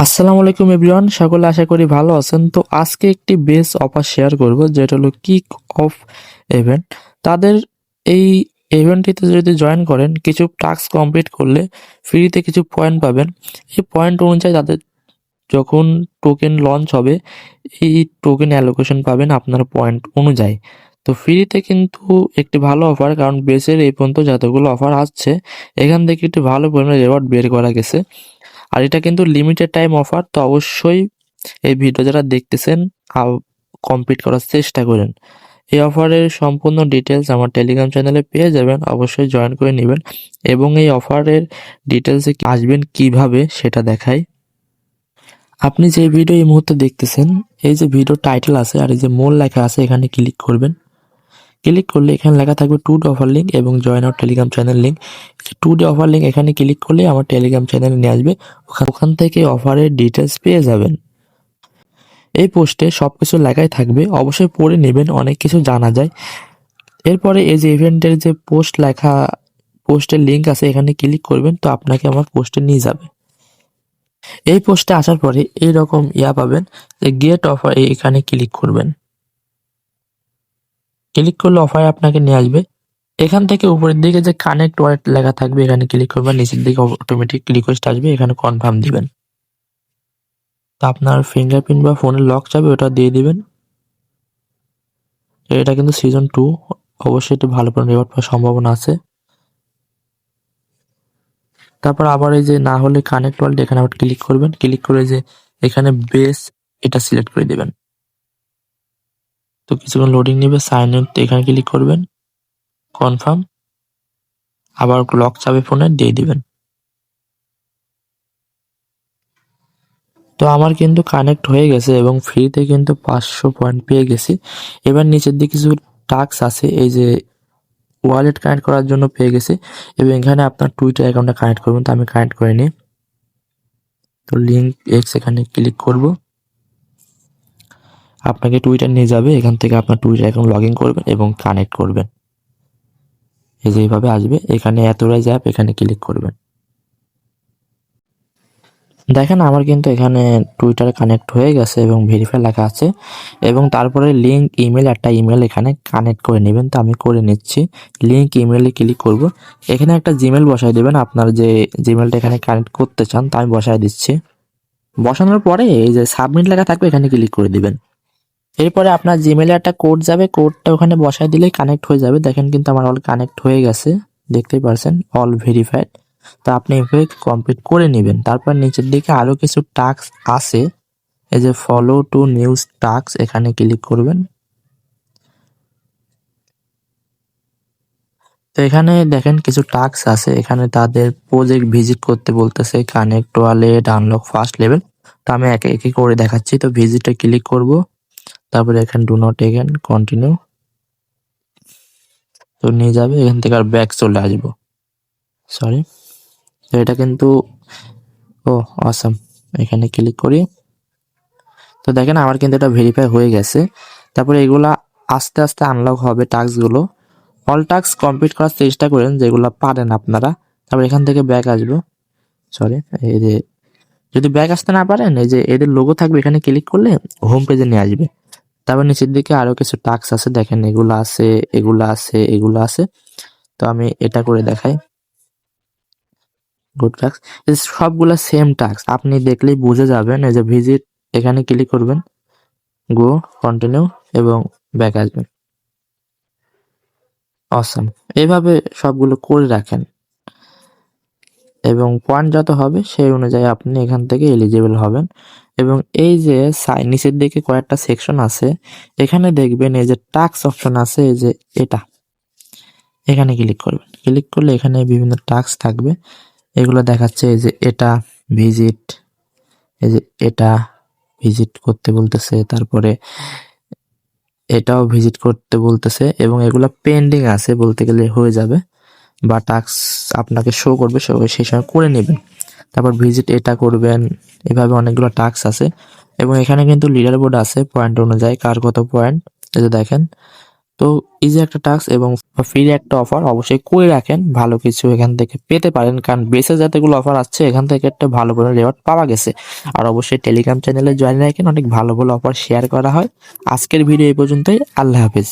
আসসালামু আলাইকুম এভরিওয়ান, সকলে আশা করি ভালো আছেন। তো আজকে একটি বেস্ট অফার শেয়ার করব, যেটা হলো কিক অফ ইভেন্ট। তাদের এই ইভেন্টটিতে যদি জয়েন করেন, কিছু টাস্ক কমপ্লিট করলে ফ্রিতে কিছু পয়েন্ট পাবেন। এই পয়েন্ট অনুযায়ী তাদের যখন টোকেন লঞ্চ হবে, এই টোকেন অ্যালোকেশন পাবেন আপনার পয়েন্ট অনুযায়ী। তো ফ্রিতে কিন্তু একটি ভালো অফার, কারণ বেসের এই পর্যন্ত যতগুলো অফার আসছে এখান থেকে একটি ভালো পরিমাণে রেওয়ার্ড বের করা গেছে। আর এটা কিন্তু লিমিটেড টাইম অফার, তো অবশ্যই এই ভিডিও যারা দেখতেছেন কমপ্লিট করার চেষ্টা করেন। এই অফারের সম্পূর্ণ ডিটেলস আমার টেলিগ্রাম চ্যানেলে পেয়ে যাবেন, অবশ্যই জয়েন করে নেবেন। এবং এই অফারের ডিটেলসে আসবেন কিভাবে সেটা দেখাই। আপনি যে ভিডিও এই মুহূর্তে দেখতেছেন, এই যে ভিডিও টাইটেল আছে আর এই যে মূল লেখা আছে, এখানে ক্লিক করবেন। ক্লিক করলে এখানে লেখা থাকবে টু ডে অফার লিঙ্ক এবং join our telegram channel link. Today offer link এখানে ক্লিক করলে আমার টেলিগ্রাম চ্যানেলে নিয়ে আসবে। ওখান থেকে অফারের ডিটেলস পেয়ে যাবেন। এই পোস্টে সবকিছু লেখাই থাকবে, অবশ্যই পড়ে নেবেন, অনেক কিছু জানা যায়। এরপরে এই যে ইভেন্টের যে পোস্টের লিঙ্ক আছে, এখানে ক্লিক করবেন, তো আপনাকে আমার পোস্টে নিয়ে যাবে। এই পোস্টে আসার পরে এইরকম পাবেন যে গেট অফার, এখানে ক্লিক করবেন। ক্লিক করলে অফারে আপনাকে নিয়ে আসবে। এখান থেকে উপরের দিকে যে কানেক্ট ওয়ালেট লেখা থাকবে, এখানে ক্লিক করবেন। নিচের দিকে অটোমেটিক রিকোয়েস্ট আসবে, এখানে কনফার্ম দিবেন। তো আপনার ফিঙ্গারপ্রিন্ট বা ফোনের লক চাবি ওটা দিয়ে দিবেন। এটা কিন্তু সিজন 2, অবশ্যই একটু ভালো করে রেওয়ার্ড পাওয়ার সম্ভাবনা আছে। তারপর আবার এই যে না হলে কানেক্ট ওয়ালেট, এখানে আবার ক্লিক করবেন। ক্লিক করে যে এখানে বেস এটা সিলেক্ট করে দিবেন। তো কিছুক্ষণ লোডিং নেবে, সাইন ইন, এখানে ক্লিক করবেন, কনফার্ম, আবার লক চাবি ফোনে দিয়ে দিবেন। তো আমার কিন্তু কানেক্ট হয়ে গেছে এবং ফ্রিতে কিন্তু 500 পয়েন্ট পেয়ে গেছি। এবার নিচের দিকে কিছু টাস্ক আছে, এই যে ওয়ালেট কানেক্ট করার জন্য পেয়ে গেছি, এবং এখানে আপনার টুইটার অ্যাকাউন্টটা কানেক্ট করবেন। তো আমি কানেক্ট করে নিই। তো লিঙ্ক এক্স এখানে ক্লিক করব, আপনাকে টুইটার নিয়ে যাবে। এখান থেকে আপনার টুইটার অ্যাকাউন্ট লগ ইন করবেন এবং কানেক্ট করবেন। এই যে এইভাবে আসবে, এখানে অ্যাথরাইজ অ্যাপ, এখানে ক্লিক করবেন। দেখেন আমার কিন্তু এখানে টুইটার কানেক্ট হয়ে গেছে এবং ভেরিফাই লেখা আছে, এবং তারপরে লিঙ্ক ইমেল, একটা ইমেল এখানে কানেক্ট করে নেবেন। তো আমি করে নিচ্ছি। লিঙ্ক ইমেলে ক্লিক করব, এখানে একটা জিমেল বসাই দেবেন, আপনার যে জিমেলটা এখানে কানেক্ট করতে চান। তা আমি বসাই দিচ্ছি। বসানোর পরে এই যে সাবমিট লেখা থাকবে, এখানে ক্লিক করে দিবেন। এরপরে আপনার জিমেলে একটা কোড যাবে, কোডটা ওখানে বসাই দিলেই কানেক্ট হয়ে যাবে। দেখেন কিন্তু আমার অল কানেক্ট হয়ে গেছে, দেখতেই পারছেন, অল ভেরিফাইড। তো আপনি এভাবে কমপ্লিট করে নেবেন। তারপর নিচের দিকে আরো কিছু টাস্ক আছে, এই যে ফলো টু নিউজ টাস্ক, এখানে ক্লিক করবেন। তো এখানে দেখেন কিছু টাস্ক আছে, এখানে তাদের প্রজেক্ট ভিজিট করতে বলতেছে, connect wallet, unlock first level. তো আমি একে একে করে দেখাচ্ছি। তো ভিজিটে ক্লিক করব, তারপরে এখানে ডু নট এগেন, কন্টিনিউ, তো নিয়ে যাবে। এখান থেকে আর ব্যাক চলে আসবো, সরি। তো এটা কিন্তু অসাম, এখানে ক্লিক করি। তো দেখেন আমার কিন্তু এটা ভেরিফাই হয়ে গেছে। তারপরে এগুলা আস্তে আস্তে আনলক হবে টাস্কগুলো। অল টাস্ক কমপ্লিট করার চেষ্টা করেন যেগুলো পারেন আপনারা। তারপর এখান থেকে ব্যাক আসবো, সরি, এই যে যদি ব্যাক আসতে না পারেন, এই যে এদের লোগো থাকবে, এখানে ক্লিক করলে হোম পেজে নিয়ে আসবে। তারপর নিচের দিকে আরো কিছু টাস্ক আছে, দেখেন এগুলো আছে, এগুলো আছে, এগুলো আছে। তো আমি এটা করে দেখাই, গুড টাস্ক। সবগুলা সেম টাস্ক, আপনি দেখলেই বুঝে যাবেন। এই যে ভিজিট, এখানে ক্লিক করবেন, গো, কন্টিনিউ এবং ব্যাক আসবেন। অসাম, এইভাবে সবগুলো করে রাখেন এবং পয়েন্ট যত হবে সেই অনুযায়ী আপনি এখান থেকে এলিজিবল হবেন। এবং এই যে নিচের দিকে কয়েকটা সেকশন আছে, এখানে দেখবেন এই যে টাস্ক অপশন আছে, এই যে এটা, এখানে ক্লিক করবেন। ক্লিক করলে এখানে বিভিন্ন টাস্ক থাকবে, এগুলো দেখাচ্ছে। এই যে এটা ভিজিট, এই যে এটা ভিজিট করতে বলতেছে, তারপরে এটাও ভিজিট করতে বলতেছে, এবং এগুলো পেন্ডিং আছে, বলতে গেলে হয়ে যাবে বা টাস্ক আপনাকে শো করবে, সেই সময় করে নেবেন। তারপর ভিজিট এটা করবেন, এভাবে অনেকগুলো টাস্ক আছে। এবং এখানে কিন্তু লিডার বোর্ড আছে পয়েন্ট অনুযায়ী, কার কত পয়েন্ট, এই যে দেখেন তো ইজি একটা টাস্ক এবং ফ্রি একটা অফার অবশ্যই করে রাখেন, ভালো কিছু এখান থেকে পেতে পারেন, কারণ বেসে যতগুলো অফার আসছে এখান থেকে একটা ভালো ভালো রেওয়ার্ড পাওয়া গেছে। আর অবশ্যই টেলিগ্রাম চ্যানেলে জয়েন রাখেন, অনেক ভালো ভালো অফার শেয়ার করা হয়। আজকের ভিডিও এই পর্যন্তই, আল্লাহ হাফিজ।